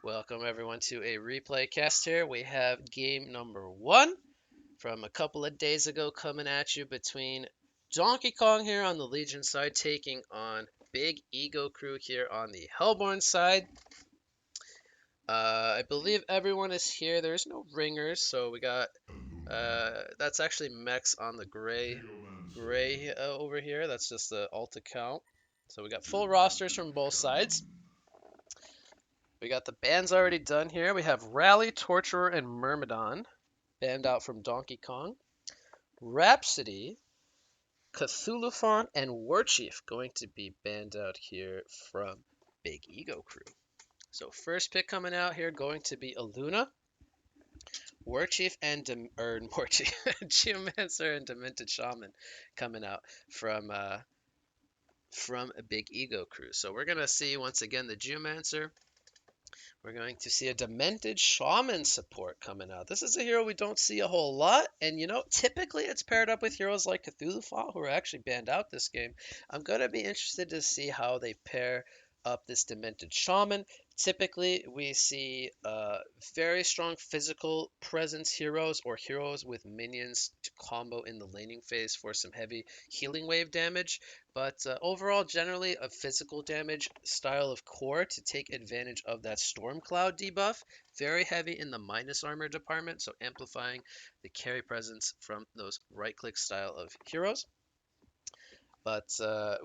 Welcome everyone to a replay cast here. We have game number 1 from a couple of days ago coming at you between Donkey Kong here on the Legion side taking on Big Ego Crew here on the Hellborn side. I believe everyone is here. There's no ringers, so we got that's actually mechs on the gray over here. That's just the alt account. So we got full rosters from both sides. We got the bands already done here. We have Rally, Torturer, and Myrmidon banned out from Donkey Kong. Rhapsody, Cthulhuphon, and Warchief going to be banned out here from Big Ego Crew. So first pick coming out here going to be Aluna, Warchief, and Warchief, Geomancer and Demented Shaman coming out from a Big Ego Crew. So we're gonna see once again the Geomancer. We're going to see a Demented Shaman support coming out. This is a hero we don't see a whole lot, and typically it's paired up with heroes like Cthulhuphon, who are actually banned out this game. I'm going to be interested to see how they pair up this Demented Shaman. Typically, we see very strong physical presence heroes or heroes with minions to combo in the laning phase for some heavy healing wave damage. But overall, generally a physical damage style of core to take advantage of that Storm Cloud debuff. Very heavy in the minus armor department, so amplifying the carry presence from those right-click style of heroes. But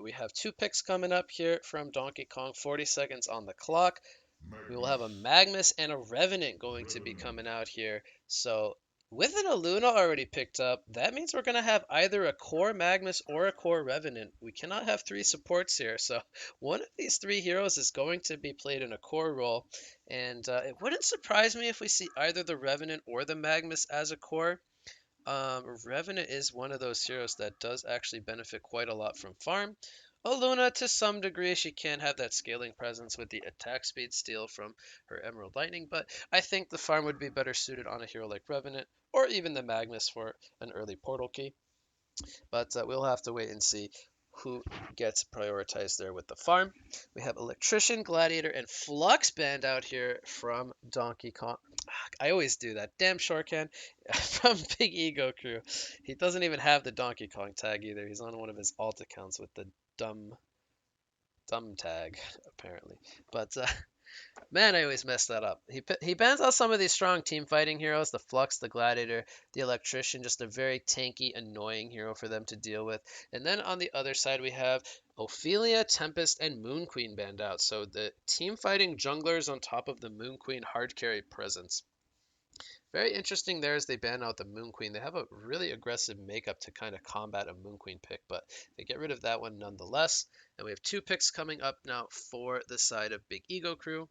we have 2 picks coming up here from Donkey Kong, 40 seconds on the clock. We will have a Magnus and a Revenant going to be coming out here. So with an Aluna already picked up, that means we're going to have either a core Magnus or a core Revenant. We cannot have 3 supports here, so one of these 3 heroes is going to be played in a core role. And it wouldn't surprise me if we see either the Revenant or the Magnus as a core. Revenant is one of those heroes that does actually benefit quite a lot from farm. Aluna, to some degree, she can have that scaling presence with the attack speed steal from her Emerald Lightning, but I think the farm would be better suited on a hero like Revenant, or even the Magnus for an early portal key. But we'll have to wait and see who gets prioritized there with the farm. We have Electrician, Gladiator, and Flux banned out here from Donkey Kong. I always do that. Damn Shortcan from Big Ego Crew. He doesn't even have the Donkey Kong tag either. He's on one of his alt accounts with the dumb tag apparently. But man, I always mess that up. He bans out some of these strong team fighting heroes, the Flux, the Gladiator, the Electrician, just a very tanky, annoying hero for them to deal with. And then on the other side, we have Ophelia, Tempest, and Moon Queen banned out. So the team fighting junglers on top of the Moon Queen hard carry presence. Very interesting there as they ban out the Moon Queen. They have a really aggressive makeup to kind of combat a Moon Queen pick, but they get rid of that one nonetheless. And we have 2 picks coming up now for the side of Big Ego Crew.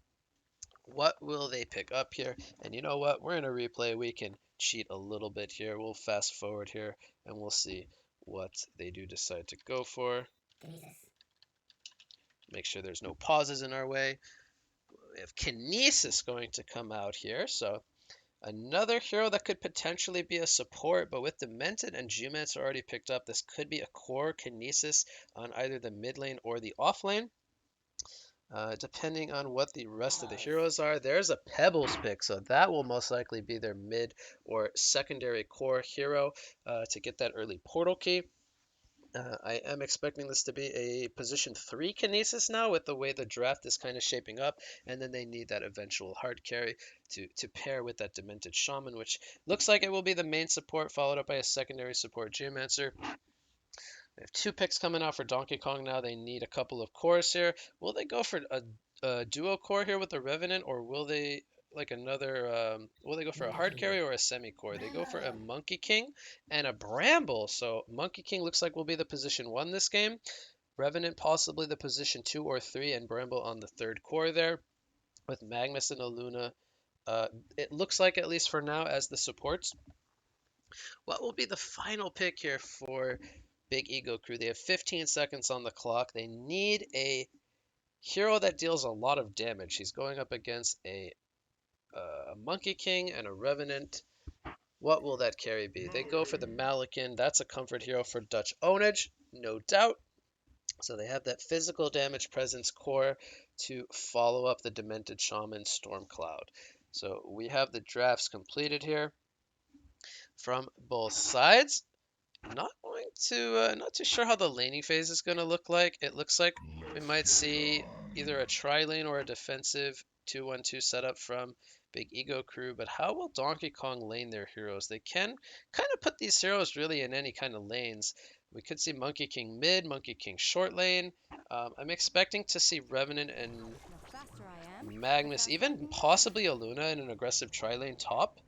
What will they pick up here? And you know what? We're in a replay. We can cheat a little bit here. We'll fast forward here and we'll see what they do decide to go for. Make sure there's no pauses in our way. We have Kinesis going to come out here. So another hero that could potentially be a support, but with Demented and Geomancer already picked up, this could be a core Kinesis on either the mid lane or the off lane. Depending on what the rest of the heroes are. There's a Pebbles pick, so that will most likely be their mid or secondary core hero to get that early portal key. I am expecting this to be a position 3 Kinesis now with the way the draft is kind of shaping up, and then they need that eventual hard carry to pair with that Demented Shaman, which looks like it will be the main support, followed up by a secondary support Geomancer. We have 2 picks coming out for Donkey Kong now. They need a couple of cores here. Will they go for a duo core here with the Revenant, or will they will they go for a hard carry or a semi-core? They go for a Monkey King and a Bramble. So Monkey King looks like will be the position 1 this game. Revenant possibly the position 2 or 3, and Bramble on the 3rd core there with Magnus and Aluna. It looks like, at least for now, as the supports. What will be the final pick here for Big Ego Crew? They have 15 seconds on the clock. They need a hero that deals a lot of damage. He's going up against a Monkey King and a Revenant. What will that carry be? They go for the Malikan. That's a comfort hero for Dutch ownage, no doubt. So they have that physical damage presence core to follow up the Demented Shaman Stormcloud. So we have the drafts completed here from both sides. Not too sure how the laning phase is going to look like. It looks like we might see either a tri-lane or a defensive 2-1-2 setup from Big Ego Crew, but how will Donkey Kong lane their heroes? They can kind of put these heroes really in any kind of lanes. We could see Monkey King mid, Monkey King short lane. I'm expecting to see Revenant and Magnus, even possibly a Luna in an aggressive tri-lane top.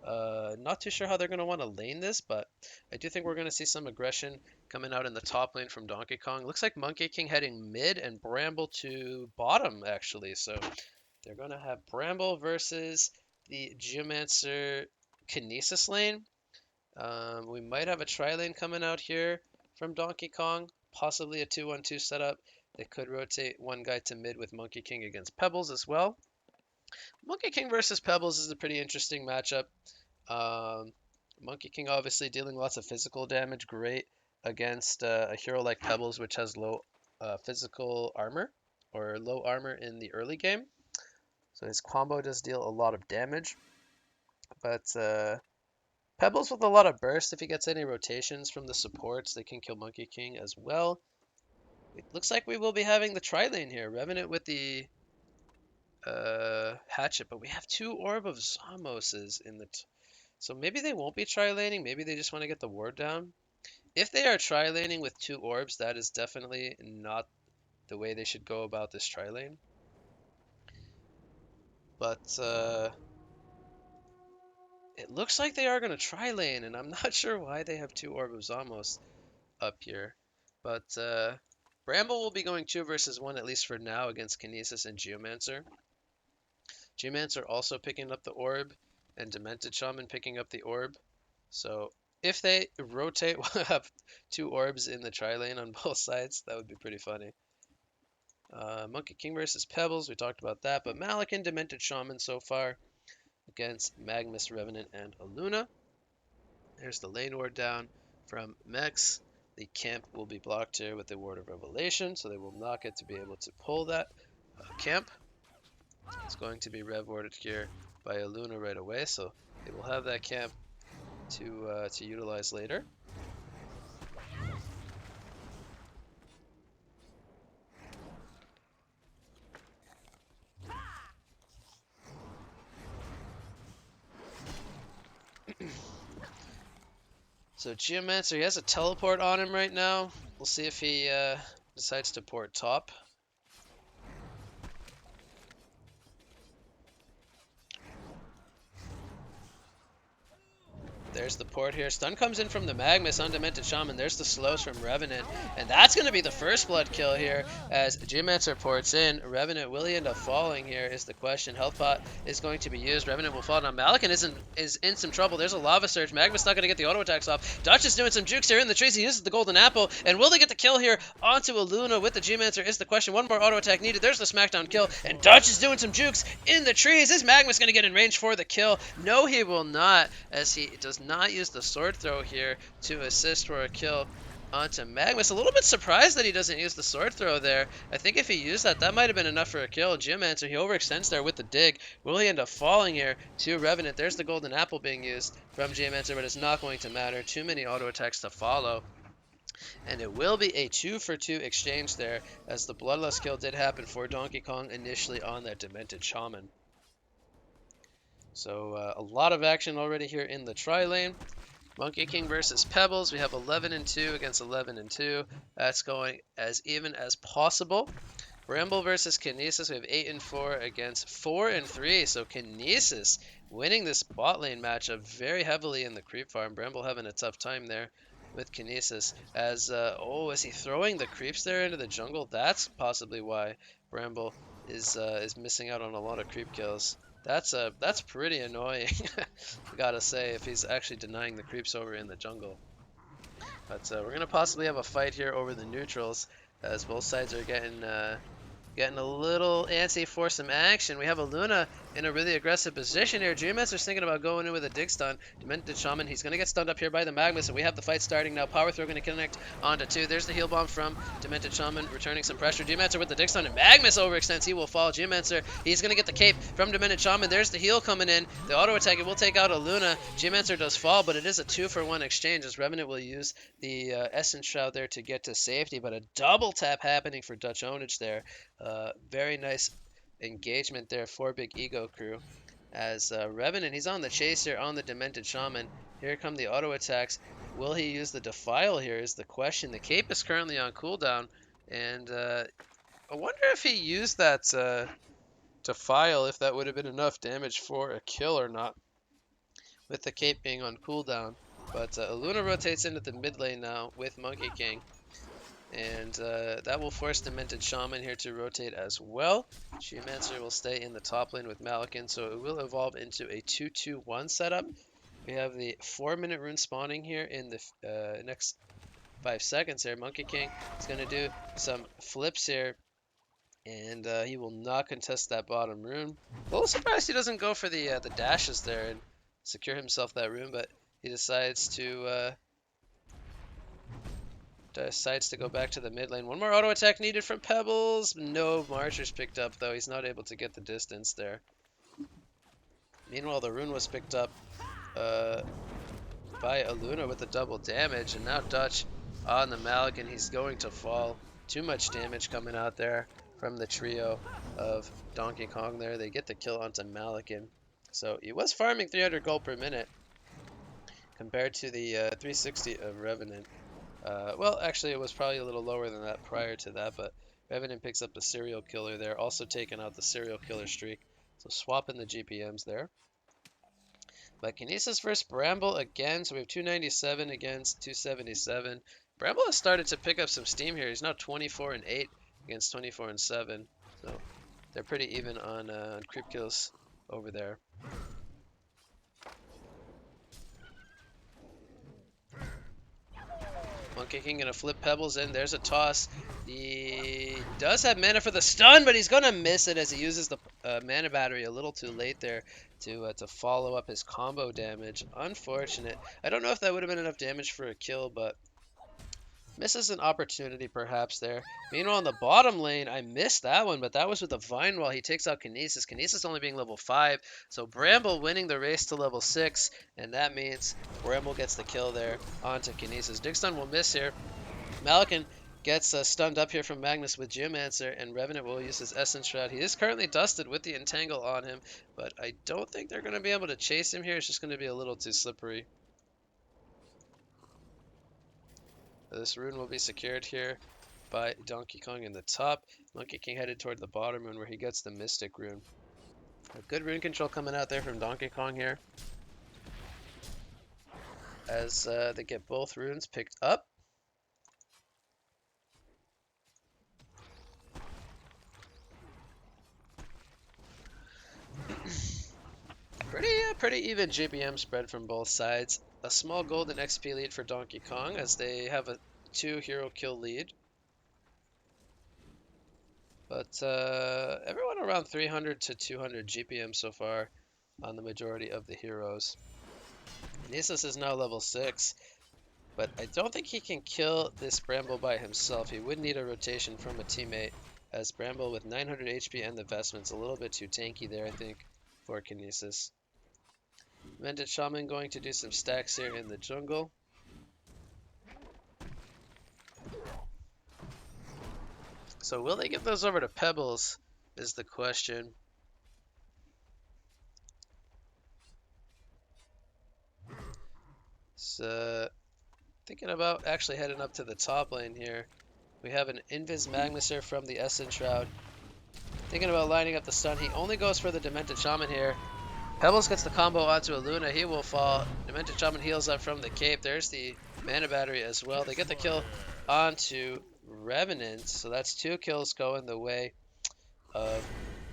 Not too sure how they're going to want to lane this, but I do think we're going to see some aggression coming out in the top lane from Donkey Kong. Looks like Monkey King heading mid and Bramble to bottom, actually. So they're going to have Bramble versus the Geomancer Kinesis lane. We might have a tri-lane coming out here from Donkey Kong, possibly a 2-1-2 setup. They could rotate one guy to mid with Monkey King against Pebbles as well. Monkey King versus Pebbles is a pretty interesting matchup. Monkey King obviously dealing lots of physical damage, great against a hero like Pebbles, which has low physical armor or low armor in the early game. So his combo does deal a lot of damage. But Pebbles with a lot of burst, if he gets any rotations from the supports, they can kill Monkey King as well. It looks like we will be having the tri-lane here. Revenant with the hatchet, but we have two Orb of Zamoses in the... So maybe they won't be tri-laning, maybe they just want to get the ward down. If they are tri-laning with two orbs, that is definitely not the way they should go about this tri-lane. But it looks like they are going to tri-lane, and I'm not sure why they have two Orb of Zamos up here. But Bramble will be going 2 versus 1, at least for now, against Kinesis and Geomancer. Geomancer also picking up the orb, and Demented Shaman picking up the orb. So if they rotate, we'll have 2 orbs in the tri-lane on both sides. That would be pretty funny. Monkey King versus Pebbles, we talked about that. But Malik and Demented Shaman so far against Magnus, Revenant, and Aluna. There's the lane ward down from Mex. The camp will be blocked here with the Ward of Revelation, so they will not get to be able to pull that camp. It's going to be rev warded here by Aluna right away, so they will have that camp to utilize later. So Geomancer, he has a teleport on him right now. We'll see if he decides to port top. There's the port here. Stun comes in from the Magnus on Demented Shaman. There's the slows from Revenant. And that's going to be the first blood kill here as Geomancer ports in. Revenant, will he end up falling here is the question. Health pot is going to be used. Revenant will fall down. Malikan is in some trouble. There's a Lava Surge. Magnus not going to get the auto attacks off. Dutch is doing some jukes here in the trees. He uses the Golden Apple. And will they get the kill here onto Aluna with the Geomancer is the question. One more auto attack needed. There's the smackdown kill. And Dutch is doing some jukes in the trees. Is Magnus going to get in range for the kill? No, he will not, as he does not use the sword throw here to assist for a kill onto Magnus. A little bit surprised that he doesn't use the sword throw there. I think if he used that, that might have been enough for a kill. Geomancer, he overextends there with the dig. Will he end up falling here to Revenant? There's the Golden Apple being used from Geomancer, but it's not going to matter. Too many auto attacks to follow. And it will be a 2-for-2 exchange there, as the Bloodlust kill did happen for Donkey Kong initially on that Demented Shaman. So a lot of action already here in the tri-lane. Monkey King versus Pebbles. We have 11-2 against 11-2. That's going as even as possible. Bramble versus Kinesis. We have 8-4 against 4-3. So Kinesis winning this bot lane matchup very heavily in the creep farm. Bramble having a tough time there with Kinesis. As is he throwing the creeps there into the jungle? That's possibly why Bramble is missing out on a lot of creep kills. That's pretty annoying, I gotta say, if he's actually denying the creeps over in the jungle. But we're gonna possibly have a fight here over the neutrals, as both sides are getting getting a little antsy for some action. We have a Luna in a really aggressive position here. Geomancer's thinking about going in with a dig stun. Demented Shaman, he's going to get stunned up here by the Magnus, and we have the fight starting now. Power Throw going to connect onto 2. There's the heal bomb from Demented Shaman, returning some pressure. Geomancer with the dig stun, and Magnus overextends. He will fall. Geomancer, he's going to get the cape from Demented Shaman. There's the heal coming in. The auto attack, it will take out a Luna. Geomancer does fall, but it is a 2-for-1 exchange, as Revenant will use the Essence Shroud there to get to safety, but a double tap happening for Dutch Ownage there. Very nice engagement there for Big Ego Crew. As Revenant, he's on the chase here on the Demented Shaman. Here come the auto attacks. Will he use the Defile here is the question. The cape is currently on cooldown, and I wonder if he used that Defile, if that would have been enough damage for a kill or not, with the cape being on cooldown. But Luna rotates into the mid lane now with Monkey King. And that will force Demented Shaman here to rotate as well. Geomancer will stay in the top lane with Malakin, so it will evolve into a 2-2-1 setup. We have the 4-minute rune spawning here in the next 5 seconds here. Monkey King is going to do some flips here, and he will not contest that bottom rune. A little surprised he doesn't go for the dashes there and secure himself that rune, but he decides to go back to the mid lane. One more auto attack needed from Pebbles. No Marchers picked up, though. He's not able to get the distance there. Meanwhile, the rune was picked up by a Luna with the double damage, and now Dutch on the Malakin. He's going to fall. Too much damage coming out there from the trio of Donkey Kong there. They get the kill onto Malakin. So he was farming 300 gold per minute compared to the 360 of Revenant. Well, actually, it was probably a little lower than that prior to that, but Revenant picks up the serial killer there, also taking out the serial killer streak. So swapping the GPMs there. But Kinesis versus Bramble again, so we have 297 against 277. Bramble has started to pick up some steam here. He's now 24-8 against 24-7. So they're pretty even on creep kills over there. Monkey King gonna flip Pebbles in. There's a toss. He does have mana for the stun, but he's gonna miss it as he uses the mana battery a little too late there to follow up his combo damage. Unfortunate. I don't know if that would have been enough damage for a kill, but misses an opportunity perhaps there. Meanwhile, in the bottom lane, I missed that one, but that was with the Vine Wall. He takes out Kinesis. Kinesis only being level 5, so Bramble winning the race to level 6, and that means Bramble gets the kill there onto Kinesis. Dig Stun will miss here. Malakin gets stunned up here from Magnus with Geomancer, and Revenant will use his Essence Shroud. He is currently dusted with the Entangle on him, but I don't think they're going to be able to chase him here. It's just going to be a little too slippery. This rune will be secured here by Donkey Kong in the top. Monkey King headed toward the bottom rune where he gets the Mystic rune. A good rune control coming out there from Donkey Kong here, as they get both runes picked up. Pretty even GPM spread from both sides. A small golden XP lead for Donkey Kong as they have a 2 hero kill lead. But everyone around 300 to 200 GPM so far on the majority of the heroes. Nisus is now level 6, but I don't think he can kill this Bramble by himself. He would need a rotation from a teammate, as Bramble with 900 HP and the vestments a little bit too tanky there, I think, for Kinesis. Demented Shaman going to do some stacks here in the jungle. So will they give those over to Pebbles is the question. So thinking about actually heading up to the top lane here. We have an Invis Magnus here from the Essence Shroud. Thinking about lining up the stun. He only goes for the Demented Shaman here. Pebbles gets the combo onto a Luna. He will fall. Demented Shaman heals up from the cape. There's the mana battery as well. They get the kill onto Revenant. So that's 2 kills going the way of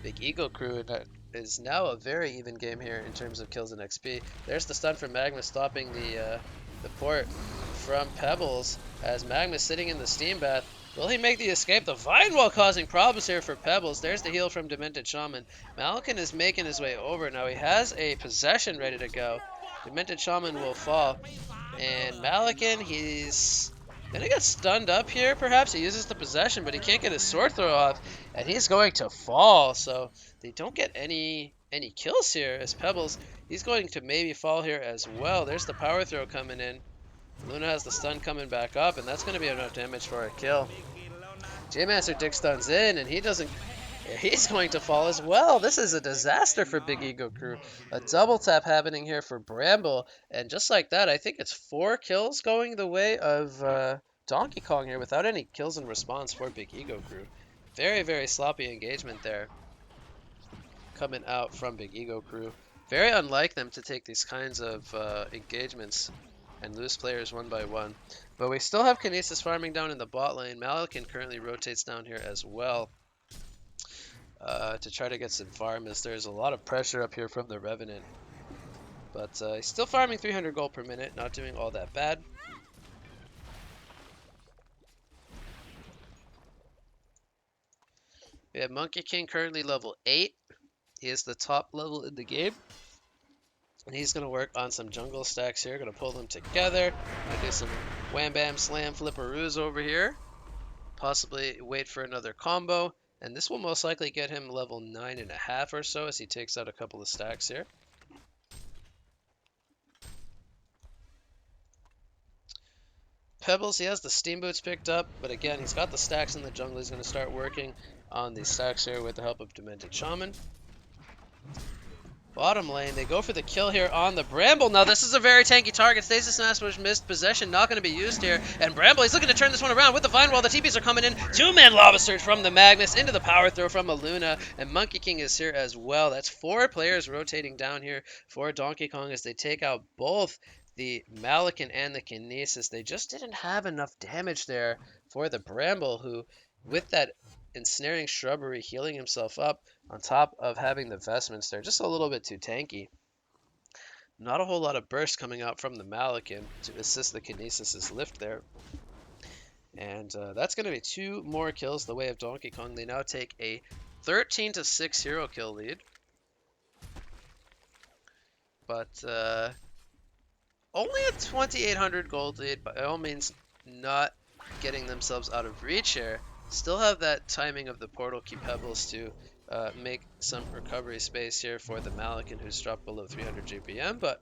Big Ego Crew. And that is now a very even game here in terms of kills and XP. There's the stun from Magnus, stopping the port from Pebbles, as Magnus sitting in the steam bath. Will he make the escape? The Vine Wall causing problems here for Pebbles. There's the heal from Demented Shaman. Malkin is making his way over. Now he has a possession ready to go. Demented Shaman will fall. And Malakin, he's gonna get stunned up here, perhaps. He uses the possession, but he can't get his sword throw off. And he's going to fall. So they don't get any kills here as Pebbles. He's going to maybe fall here as well. There's the power throw coming in. Luna has the stun coming back up, and that's going to be enough damage for a kill. J-Master Dick stuns in, and he doesn't... He's going to fall as well. This is a disaster for Big Ego Crew. A double tap happening here for Bramble, and just like that, I think it's 4 kills going the way of Donkey Kong here without any kills in response for Big Ego Crew. Very, very sloppy engagement there coming out from Big Ego Crew. Very unlike them to take these kinds of engagements and lose players one by one. But we still have Kinesis farming down in the bot lane. Malakin currently rotates down here as well to try to get some farm, as there's a lot of pressure up here from the Revenant. But he's still farming 300 gold per minute, not doing all that bad. We have Monkey King currently level 8. He is the top level in the game. And he's going to work on some jungle stacks here. Going to pull them together. Going to do some wham bam slam flipperoos over here. Possibly wait for another combo. And this will most likely get him level 9.5 or so as he takes out a couple of stacks here. Pebbles, he has the steam boots picked up. But again, he's got the stacks in the jungle. He's going to start working on these stacks here with the help of Demented Shaman. Bottom lane, they go for the kill here on the Bramble. Now, this is a very tanky target. Stasis Smash missed possession, not going to be used here. And Bramble, he's looking to turn this one around with the Vine Wall. The TPs are coming in. 2-man Lava Surge from the Magnus into the power throw from a Luna. And Monkey King is here as well. That's 4 players rotating down here for Donkey Kong as they take out both the Malakin and the Kinesis. They just didn't have enough damage there for the Bramble, who, with that ensnaring shrubbery, healing himself up on top of having the vestments there, just a little bit too tanky. Not a whole lot of burst coming out from the Malakin to assist the Kinesis' lift there. And that's going to be 2 more kills the way of Donkey Kong. They now take a 13-6 hero kill lead. But only a 2,800 gold lead, by all means not getting themselves out of reach here. Still have that timing of the portal key Pebbles to make some recovery space here for the Malakin, who's dropped below 300 GPM. But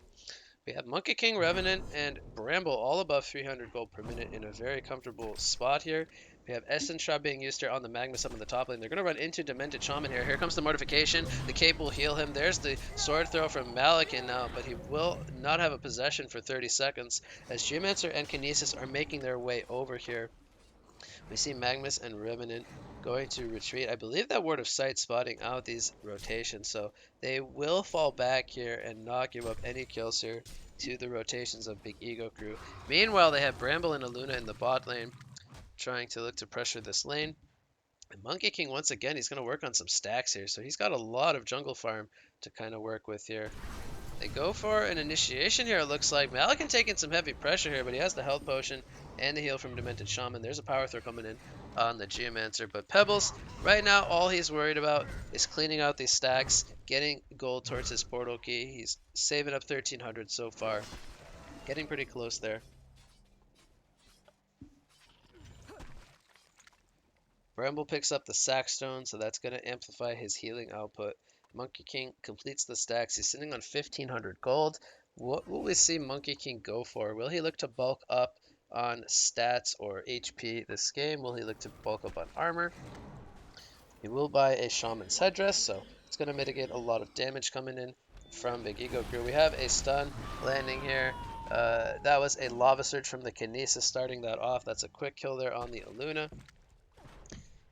we have Monkey King, Revenant, and Bramble all above 300 gold per minute in a very comfortable spot here. We have Essence Shroud being used here on the Magnus up in the top lane. They're going to run into Demented Shaman here. Here comes the Mortification. The Cape will heal him. There's the sword throw from Malakin now, but he will not have a possession for 30 seconds as Geomancer and Kinesis are making their way over here. We see Magnus and Revenant going to retreat. I believe that Word of Sight spotting out these rotations, so they will fall back here and not give up any kills here to the rotations of Big Ego Crew. Meanwhile, they have Bramble and Aluna in the bot lane, trying to look to pressure this lane. And Monkey King, once again, he's going to work on some stacks here, so he's got a lot of jungle farm to kind of work with here. They go for an initiation here, it looks like. Malakin taking some heavy pressure here, but he has the health potion and the heal from Demented Shaman. There's a power throw coming in on the Geomancer. But Pebbles, right now, all he's worried about is cleaning out these stacks, getting gold towards his portal key. He's saving up 1,300 so far. Getting pretty close there. Bramble picks up the Sackstone, so that's going to amplify his healing output. Monkey King completes the stacks. He's sitting on 1,500 gold. What will we see Monkey King go for? Will he look to bulk up on stats or HP this game? Will he look to bulk up on armor? He will buy a Shaman's Headdress, so it's going to mitigate a lot of damage coming in from Big Ego Crew. We have a stun landing here. That was a Lava Surge from the Kinesis starting that off. That's a quick kill there on the Aluna.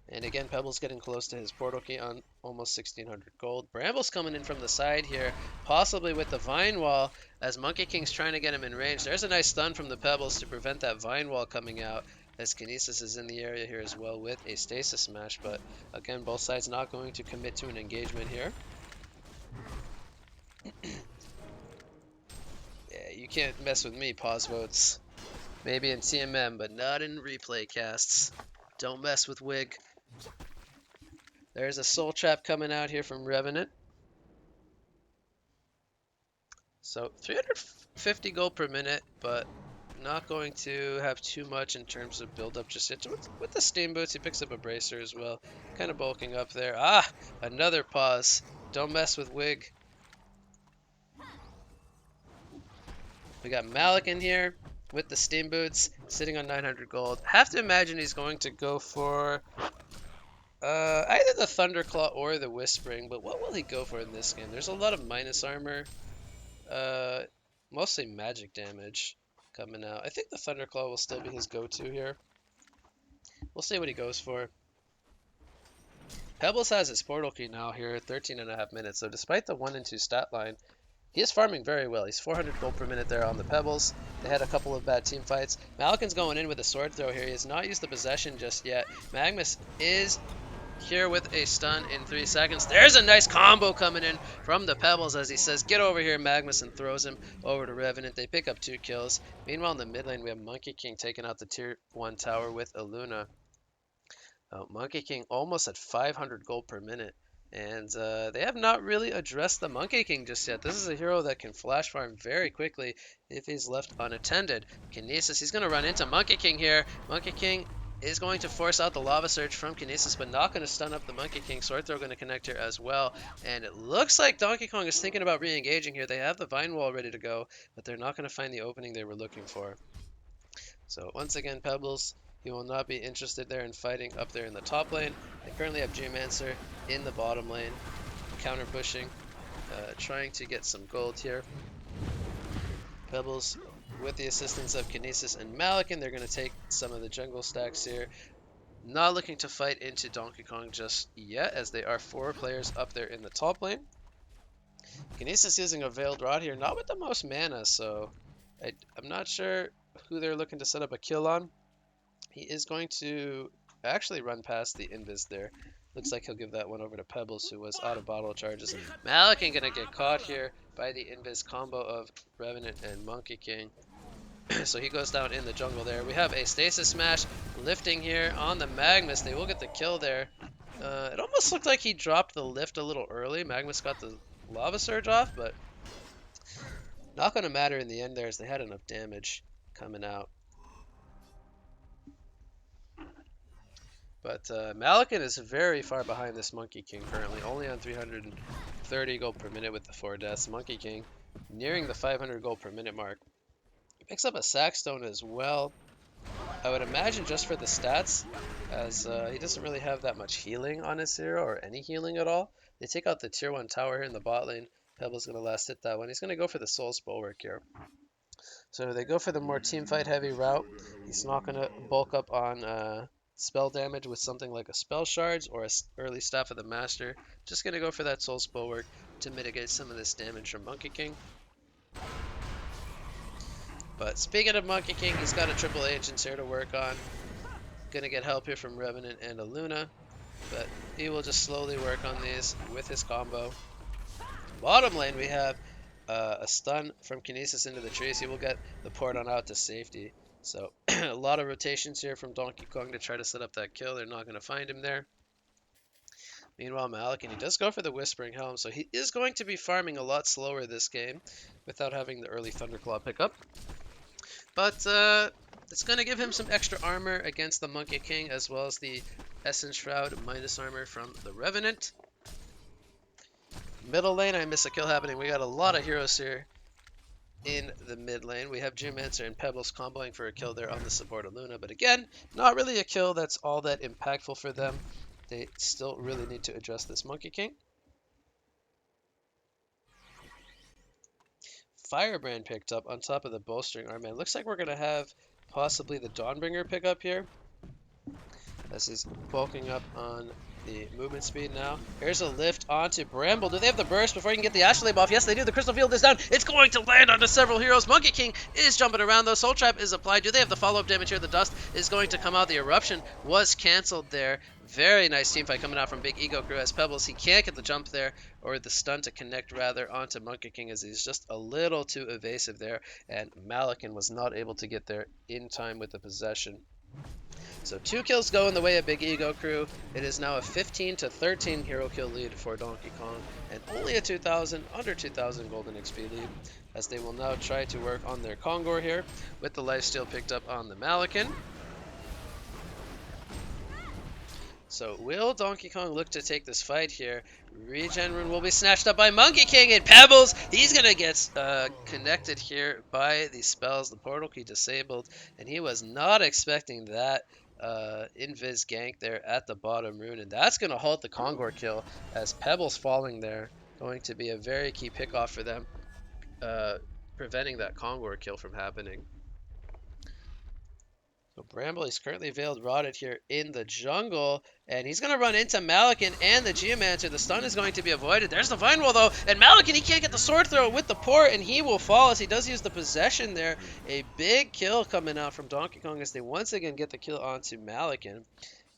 And again, Pebbles getting close to his portal key on almost 1,600 gold. Bramble's coming in from the side here, possibly with the Vine Wall, as Monkey King's trying to get him in range. There's a nice stun from the Pebbles to prevent that Vine Wall coming out, as Kinesis is in the area here as well with a Stasis Smash. But again, both sides not going to commit to an engagement here. Yeah, you can't mess with me, pause votes. Maybe in TMM, but not in replay casts. Don't mess with Wig. There's a soul trap coming out here from Revenant. So 350 gold per minute, but not going to have too much in terms of build up just yet. With the steam boots, he picks up a bracer as well. Kind of bulking up there. Ah, another pause. Don't mess with Wig. We got Malik in here with the steam boots, sitting on 900 gold. Have to imagine he's going to go for either the Thunderclaw or the Whispering, but what will he go for in this game? There's a lot of minus armor, mostly magic damage coming out. I think the Thunderclaw will still be his go-to here. We'll see what he goes for. Pebbles has his portal key now here, 13.5 minutes, so despite the 1 and 2 stat line, he is farming very well. He's 400 gold per minute there on the Pebbles. They had a couple of bad team fights. Malikan's going in with a sword throw here. He has not used the possession just yet. Magnus is here with a stun in 3 seconds. There's a nice combo coming in from the Pebbles as he says, get over here, Magnus, and throws him over to Revenant. They pick up 2 kills. Meanwhile, in the mid lane, we have Monkey King taking out the tier 1 tower with Aluna. Monkey King almost at 500 gold per minute. And they have not really addressed the Monkey King just yet. This is a hero that can flash farm very quickly if he's left unattended. Kinesis, he's going to run into Monkey King here. Monkey King is going to force out the Lava Surge from Kinesis, but not going to stun up the Monkey King. Sword Throw going to connect here as well. And it looks like Donkey Kong is thinking about re-engaging here. They have the Vine Wall ready to go, but they're not going to find the opening they were looking for. So once again, Pebbles, he will not be interested there in fighting up there in the top lane. They currently have Geomancer in the bottom lane, counter pushing, trying to get some gold here. Pebbles, with the assistance of Kinesis and Malikan, they're going to take some of the jungle stacks here. Not looking to fight into Donkey Kong just yet, as they are 4 players up there in the top lane. Kinesis using a Veiled Rod here, not with the most mana, so I'm not sure who they're looking to set up a kill on. He is going to actually run past the Invis there. Looks like he'll give that one over to Pebbles, who was out of bottle charges. Malikan gonna get caught here by the Invis combo of Revenant and Monkey King. So he goes down in the jungle there. We have a Stasis Smash lifting here on the Magnus. They will get the kill there. It almost looked like he dropped the lift a little early. Magnus got the Lava Surge off, but not gonna matter in the end there, as they had enough damage coming out. But Malikan is very far behind this Monkey King currently, only on 330 gold per minute with the 4 deaths. Monkey King nearing the 500 gold per minute mark. He picks up a Sackstone as well. I would imagine just for the stats, as he doesn't really have that much healing on his hero, or any healing at all. They take out the tier 1 tower here in the bot lane. Pebbles going to last hit that one. He's going to go for the Soul's Bulwark here. So they go for the more teamfight heavy route. He's not going to bulk up on spell damage with something like a Spell Shards or a early Staff of the Master. Just going to go for that Soul's Bulwark to mitigate some of this damage from Monkey King. But speaking of Monkey King, he's got a triple agents here to work on. Gonna get help here from Revenant and Aluna, but he will just slowly work on these with his combo. Bottom lane, we have a stun from Kinesis into the trees. He will get the port on out to safety. So a lot of rotations here from Donkey Kong to try to set up that kill. They're not going to find him there. Meanwhile, Malikan, he does go for the Whispering Helm, so he is going to be farming a lot slower this game without having the early Thunderclaw pickup. But it's going to give him some extra armor against the Monkey King, as well as the Essence Shroud minus armor from the Revenant. Middle lane, I miss a kill happening. We got a lot of heroes here in the mid lane. We have Geomancer and Pebbles comboing for a kill there on the support of Luna. But again, not really a kill that's all that impactful for them. They still really need to address this Monkey King. Firebrand picked up on top of the Bowstring Arm. It looks like we're going to have possibly the Dawnbringer pick up here, as he's bulking up on the movement speed now. Here's a lift onto Bramble. Do they have the burst before he can get the Astrolabe off? Yes, they do. The Crystal Field is down. It's going to land onto several heroes. Monkey King is jumping around, though. Soul Trap is applied. Do they have the follow-up damage here? The dust is going to come out. The eruption was canceled there. Very nice teamfight coming out from Big Ego Crew as Pebbles. He can't get the jump there, or the stun to connect rather, onto Monkey King, as he's just a little too evasive there, and Malikan was not able to get there in time with the possession. So 2 kills go in the way of Big Ego Crew. It is now a 15 to 13 hero kill lead for Donkey Kong, and only a 2,000, under 2,000 golden XP lead, as they will now try to work on their Kongor here, with the lifesteal picked up on the Malikan. So will Donkey Kong look to take this fight here? Regen Rune will be snatched up by Monkey King, and Pebbles, he's going to get connected here by the spells, the portal key disabled, and he was not expecting that invis gank there at the bottom rune, and that's going to halt the Kongor kill, as Pebbles falling there, going to be a very key pickoff for them, preventing that Kongor kill from happening. So Bramble is currently Veiled Rotted here in the jungle, and he's going to run into Malikan and the Geomancer. The stun is going to be avoided. There's the Vine Wall, though, and Malikan, he can't get the sword throw with the port, and he will fall as he does use the possession there. A big kill coming out from Donkey Kong as they once again get the kill onto Malikan.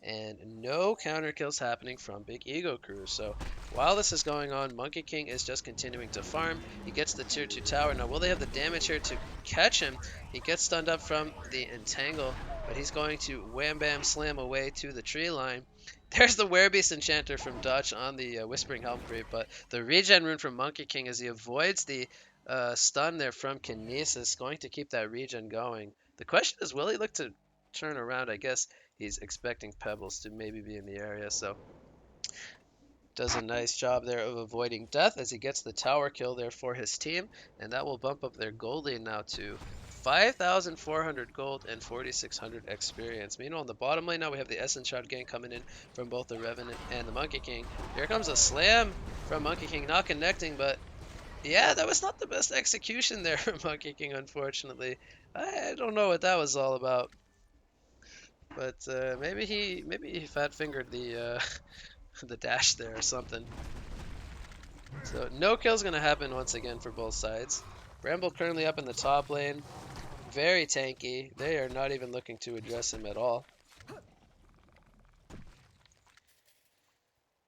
And no counter kills happening from Big Ego Crew. So while this is going on, Monkey King is just continuing to farm. He gets the tier 2 tower. Now will they have the damage here to catch him? He gets stunned up from the entangle, but he's going to wham bam slam away to the tree line. There's the Werebeast Enchanter from Dutch on the Whispering Helm Creep, but the regen rune from Monkey King as he avoids the stun there from Kinesis, going to keep that regen going. The question is, will he look to turn around? I guess he's expecting Pebbles to maybe be in the area, so does a nice job there of avoiding death as he gets the tower kill there for his team, and that will bump up their gold lead now to 5,400 gold and 4,600 experience. Meanwhile, in the bottom lane now we have the Essence Shot gang coming in from both the Revenant and the Monkey King. Here comes a slam from Monkey King, not connecting, but yeah, that was not the best execution there from Monkey King, unfortunately. I don't know what that was all about. But maybe he fat fingered the the dash there or something. So no kill's gonna happen once again for both sides. Bramble currently up in the top lane, very tanky. They are not even looking to address him at all.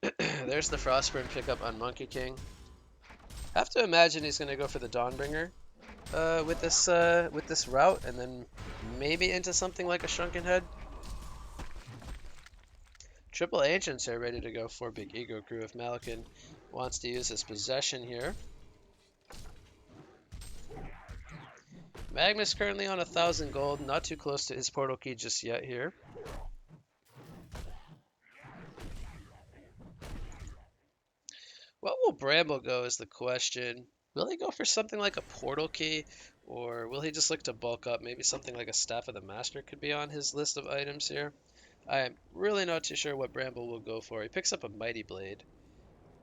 There's the Frostburn pickup on Monkey King. Have to imagine he's gonna go for the Dawnbringer with this route, and then maybe into something like a Shrunken Head. Triple Ancients are ready to go for Big Ego Crew if Malikan wants to use his possession here. Magnus currently on 1,000 gold, not too close to his portal key just yet here. What will Bramble go is the question. Will he go for something like a portal key, or will he just look to bulk up? Maybe something like a Staff of the Master could be on his list of items here. I'm really not too sure what Bramble will go for. He picks up a Mighty Blade.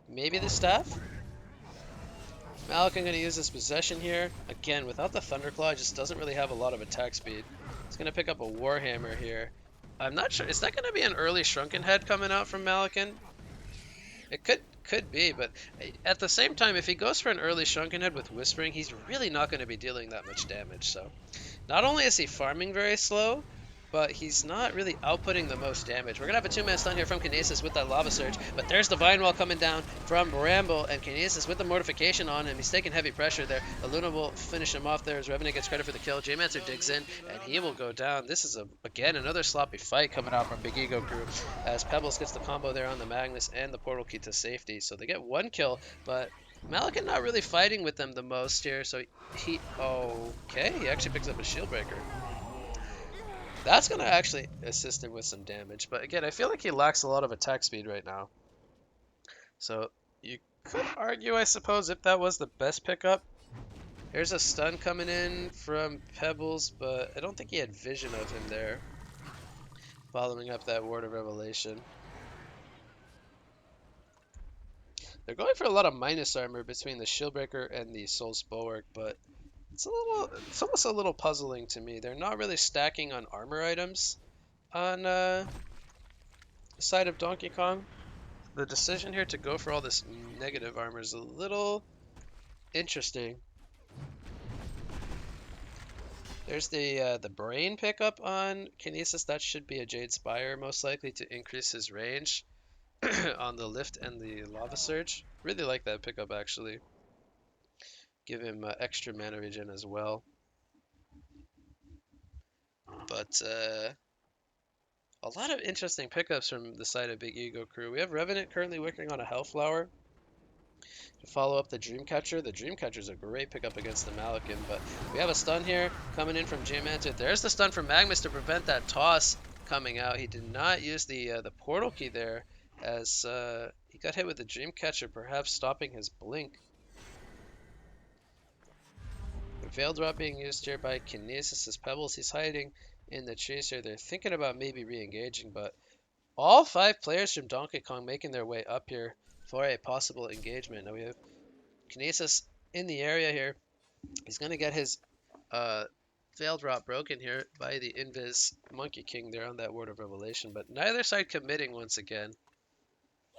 Maybe the Staff? Malikan going to use his possession here. Again, without the Thunderclaw, just doesn't really have a lot of attack speed. He's going to pick up a Warhammer here. I'm not sure. Is that going to be an early Shrunken Head coming out from Malikan? It could be, but at the same time, if he goes for an early Shrunken Head with Whispering, he's really not going to be dealing that much damage. So, not only is he farming very slow, but he's not really outputting the most damage. We're going to have a two-man stun here from Kinesis with that Lava Surge, but there's the Vine Wall coming down from Bramble, and Kinesis with the Mortification on him. He's taking heavy pressure there. Luna will finish him off there as Revenant gets credit for the kill. Geomancer digs in, and he will go down. This is, again, another sloppy fight coming out from Big Ego Crew, as Pebbles gets the combo there on the Magnus and the Portal Key to safety. So they get one kill, but Malikan not really fighting with them the most here, so he actually picks up a Shield Breaker. That's going to actually assist him with some damage. But again, I feel like he lacks a lot of attack speed right now. So you could argue, I suppose, if that was the best pickup. Here's a stun coming in from Pebbles, but I don't think he had vision of him there. Following up that Word of Revelation. They're going for a lot of minus armor between the Shieldbreaker and the Soul's Bulwark, but it's almost a little puzzling to me. They're not really stacking on armor items on the side of Donkey Kong. The decision here to go for all this negative armor is a little interesting. There's the brain pickup on Kinesis. That should be a Jade Spire, most likely, to increase his range on the lift and the Lava Surge. Really like that pickup, actually. Give him extra mana regen as well. But A lot of interesting pickups from the side of Big Ego Crew. We have Revenant currently working on a Hellflower to follow up the Dreamcatcher. The Dreamcatcher is a great pickup against the Malakin, but we have a stun here coming in from Geomancer. There's the stun from Magnus to prevent that toss coming out. He did not use the portal key there as he got hit with the Dreamcatcher, perhaps stopping his blink. The Veil Drop being used here by Kinesis as Pebbles. He's hiding in the trees here. They're thinking about maybe re-engaging, but all 5 players from Donkey Kong making their way up here for a possible engagement. Now we have Kinesis in the area here. He's going to get his Veil Drop broken here by the Invis Monkey King there on that Word of Revelation, but neither side committing once again.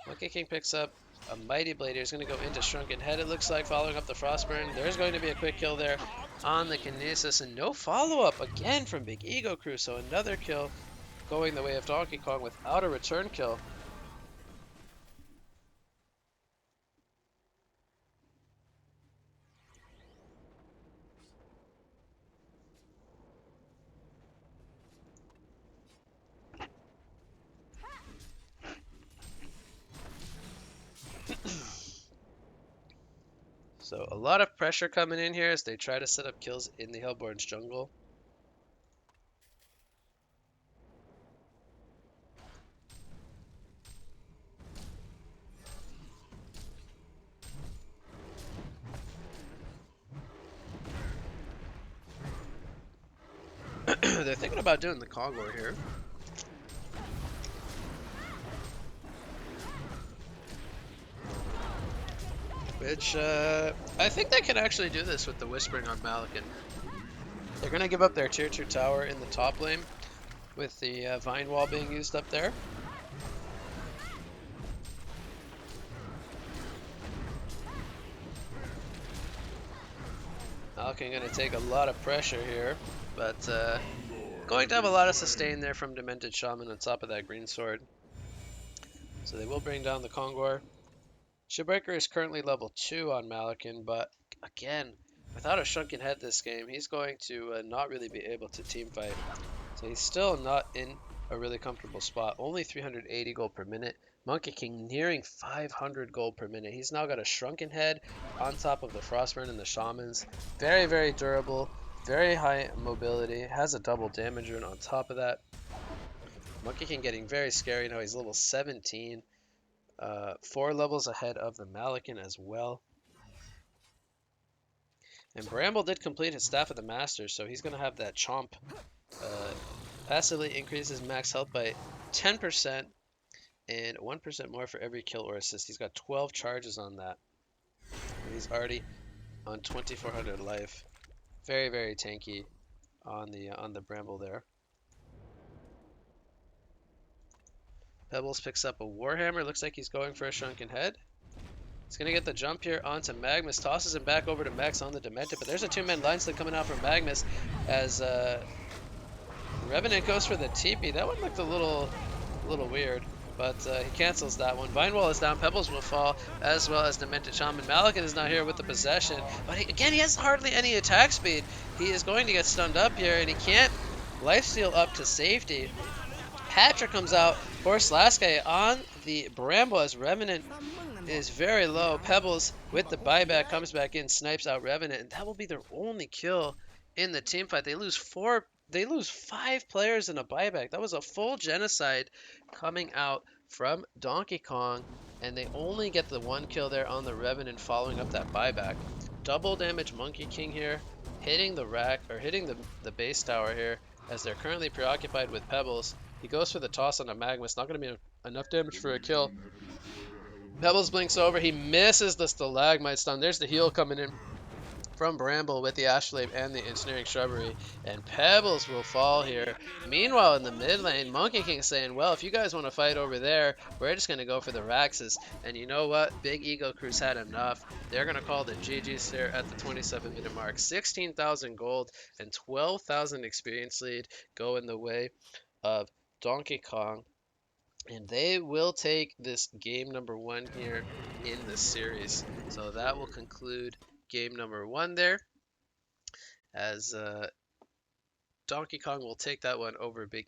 Monkey King picks up a Mighty Blade here. He's going to go into Shrunken Head, it looks like, following up the Frostburn. There's going to be a quick kill there on the Kinesis, and no follow-up again from Big Ego Crew, so another kill going the way of Donkey Kong without a return kill. So a lot of pressure coming in here as they try to set up kills in the Hellborn's jungle. They're thinking about doing the Kongor here. Which, I think they can actually do this with the Whispering on Malakin. They're going to give up their tier 2 tower in the top lane with the Vine Wall being used up there. Malakin going to take a lot of pressure here, but going to have a lot of sustain there from Demented Shaman on top of that green sword. So they will bring down the Kongor. Shipbreaker is currently level 2 on Malakin, but again, without a Shrunken Head this game, he's going to not really be able to team fight. So he's still not in a really comfortable spot. Only 380 gold per minute. Monkey King nearing 500 gold per minute. He's now got a Shrunken Head on top of the Frostburn and the Shamans. Very, very durable. Very high mobility. Has a double damage rune on top of that. Monkey King getting very scary now. He's level 17. 4 levels ahead of the Malakin as well. And Bramble did complete his Staff of the Master, so he's going to have that Chomp. Passively increases max health by 10% and 1% more for every kill or assist. He's got 12 charges on that. And he's already on 2400 life. Very, very tanky on the Bramble there. Pebbles picks up a Warhammer. Looks like he's going for a Shrunken Head. He's going to get the jump here onto Magnus. Tosses him back over to Max on the Demented. But there's a 2-man line slip coming out from Magnus as Revenant goes for the TP. That one looked a little weird. But he cancels that one. Vine Wall is down. Pebbles will fall as well as Demented Shaman. Malakin is not here with the possession. But again, he has hardly any attack speed. He is going to get stunned up here and he can't lifesteal up to safety. Patrick comes out for Slaskay on the Bramble as Revenant is very low. Pebbles with the buyback comes back in, snipes out Revenant, and that will be their only kill in the team fight. They lose 5 players in a buyback. That was a full genocide coming out from Donkey Kong, and they only get the 1 kill there on the Revenant following up that buyback. Double damage Monkey King here, hitting the rack or hitting the base tower here as they're currently preoccupied with Pebbles. He goes for the toss on a Magnus. Not going to be enough damage for a kill. Pebbles blinks over. He misses the Stalagmite stun. There's the heal coming in from Bramble with the Astrolabe and the Engineering Shrubbery. And Pebbles will fall here. Meanwhile, in the mid lane, Monkey King saying, well, if you guys want to fight over there, we're just going to go for the Raxes. And you know what? Big Ego Crew's had enough. They're going to call the GG's here at the 27-minute mark. 16,000 gold and 12,000 experience lead going the way of Donkey Kong, and they will take this game number 1 here in the series. So that will conclude game number 1 there, as Donkey Kong will take that one over Big